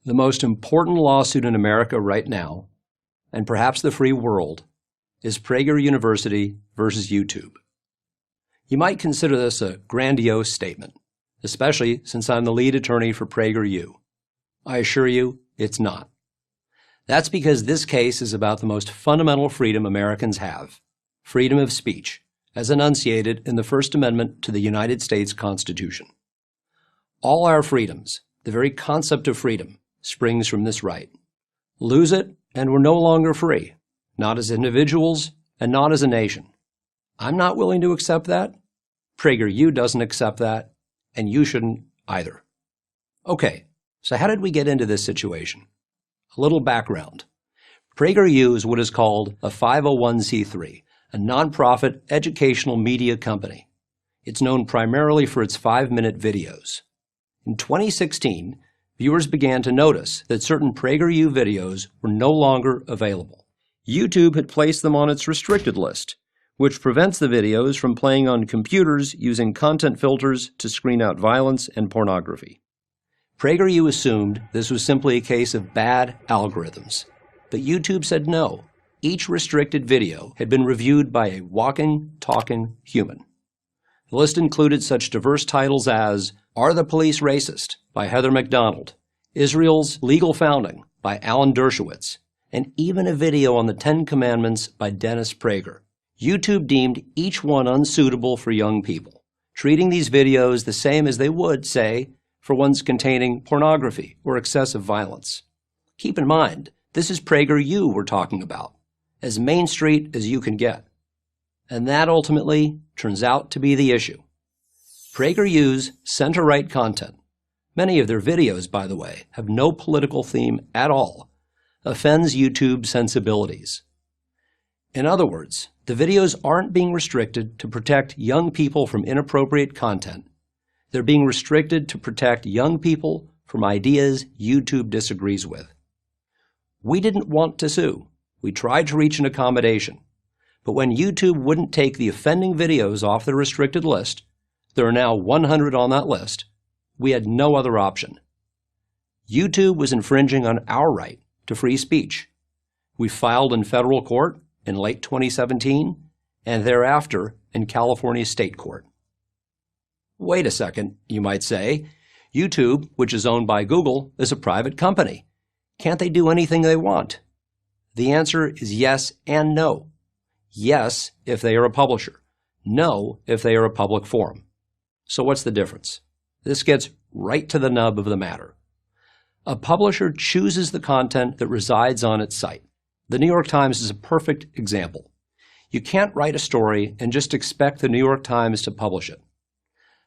The most important lawsuit in America right now, and perhaps the free world, is Prager University versus YouTube. You might consider this a grandiose statement, especially since I'm the lead attorney for PragerU. I assure you, it's not. That's because this case is about the most fundamental freedom Americans have, freedom of speech, as enunciated in the First Amendment to the United States Constitution. All our freedoms, the very concept of freedom, springs from this right. Lose it, and we're no longer free, not as individuals and not as a nation. I'm not willing to accept that. PragerU doesn't accept that, and you shouldn't either. Okay, so how did we get into this situation? A little background. PragerU is what is called a 501c3, a nonprofit educational media company. It's known primarily for its 5-minute videos. In 2016, viewers began to notice that certain PragerU videos were no longer available. YouTube had placed them on its restricted list, which prevents the videos from playing on computers using content filters to screen out violence and pornography. PragerU assumed this was simply a case of bad algorithms, but YouTube said no. Each restricted video had been reviewed by a walking, talking human. The list included such diverse titles as Are the Police Racist? By Heather McDonald, Israel's Legal Founding by Alan Dershowitz, and even a video on the 10 Commandments by Dennis Prager. YouTube deemed each one unsuitable for young people, treating these videos the same as they would, say, for ones containing pornography or excessive violence. Keep in mind, this is PragerU we're talking about, as Main Street as you can get. And that ultimately turns out to be the issue. PragerU's center-right content, many of their videos, by the way, have no political theme at all, offends YouTube's sensibilities. In other words, the videos aren't being restricted to protect young people from inappropriate content. They're being restricted to protect young people from ideas YouTube disagrees with. We didn't want to sue. We tried to reach an accommodation. But when YouTube wouldn't take the offending videos off the restricted list, there are now 100 on that list, we had no other option. YouTube was infringing on our right to free speech. We filed in federal court in late 2017 and thereafter in California state court. Wait a second, you might say. YouTube, which is owned by Google, is a private company. Can't they do anything they want? The answer is yes and no. Yes, if they are a publisher. No, if they are a public forum. So what's the difference? This gets right to the nub of the matter. A publisher chooses the content that resides on its site. The New York Times is a perfect example. You can't write a story and just expect the New York Times to publish it.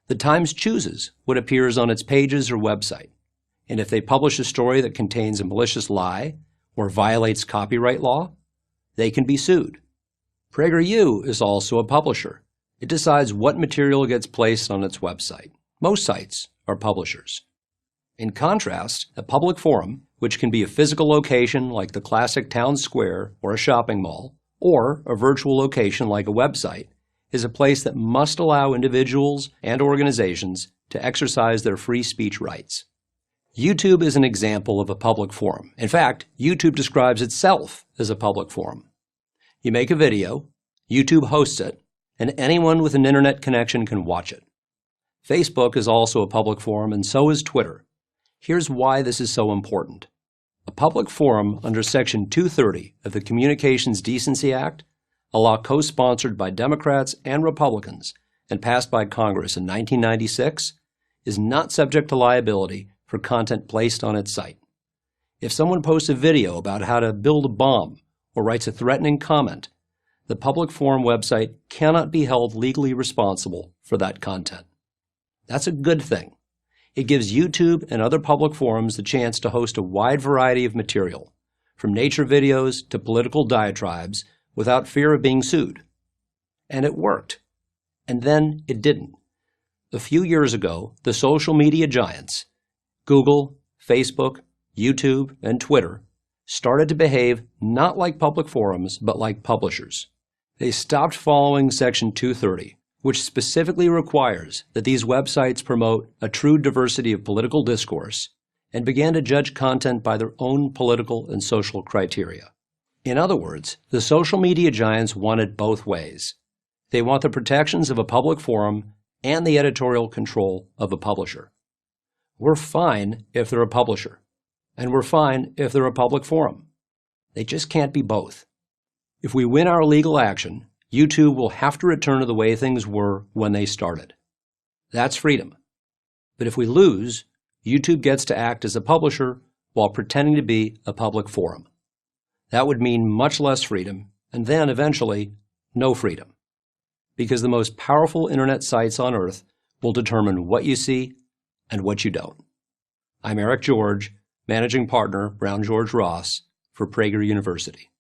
The Times chooses what appears on its pages or website. And if they publish a story that contains a malicious lie or violates copyright law, they can be sued. PragerU is also a publisher. It decides what material gets placed on its website. Most sites are publishers. In contrast, a public forum, which can be a physical location like the classic town square or a shopping mall, or a virtual location like a website, is a place that must allow individuals and organizations to exercise their free speech rights. YouTube is an example of a public forum. In fact, YouTube describes itself as a public forum. You make a video, YouTube hosts it, and anyone with an internet connection can watch it. Facebook is also a public forum, and so is Twitter. Here's why this is so important. A public forum under Section 230 of the Communications Decency Act, a law co-sponsored by Democrats and Republicans and passed by Congress in 1996, is not subject to liability for content placed on its site. If someone posts a video about how to build a bomb or writes a threatening comment, the public forum website cannot be held legally responsible for that content. That's a good thing. It gives YouTube and other public forums the chance to host a wide variety of material, from nature videos to political diatribes, without fear of being sued. And it worked. And then it didn't. A few years ago, the social media giants, Google, Facebook, YouTube, and Twitter, started to behave not like public forums, but like publishers. They stopped following Section 230, which specifically requires that these websites promote a true diversity of political discourse and began to judge content by their own political and social criteria. In other words, the social media giants want it both ways. They want the protections of a public forum and the editorial control of a publisher. We're fine if they're a publisher, and we're fine if they're a public forum. They just can't be both. If we win our legal action, YouTube will have to return to the way things were when they started. That's freedom. But if we lose, YouTube gets to act as a publisher while pretending to be a public forum. That would mean much less freedom, and then, eventually, no freedom. Because the most powerful internet sites on Earth will determine what you see and what you don't. I'm Eric George, Managing Partner, Brown George Ross, for Prager University.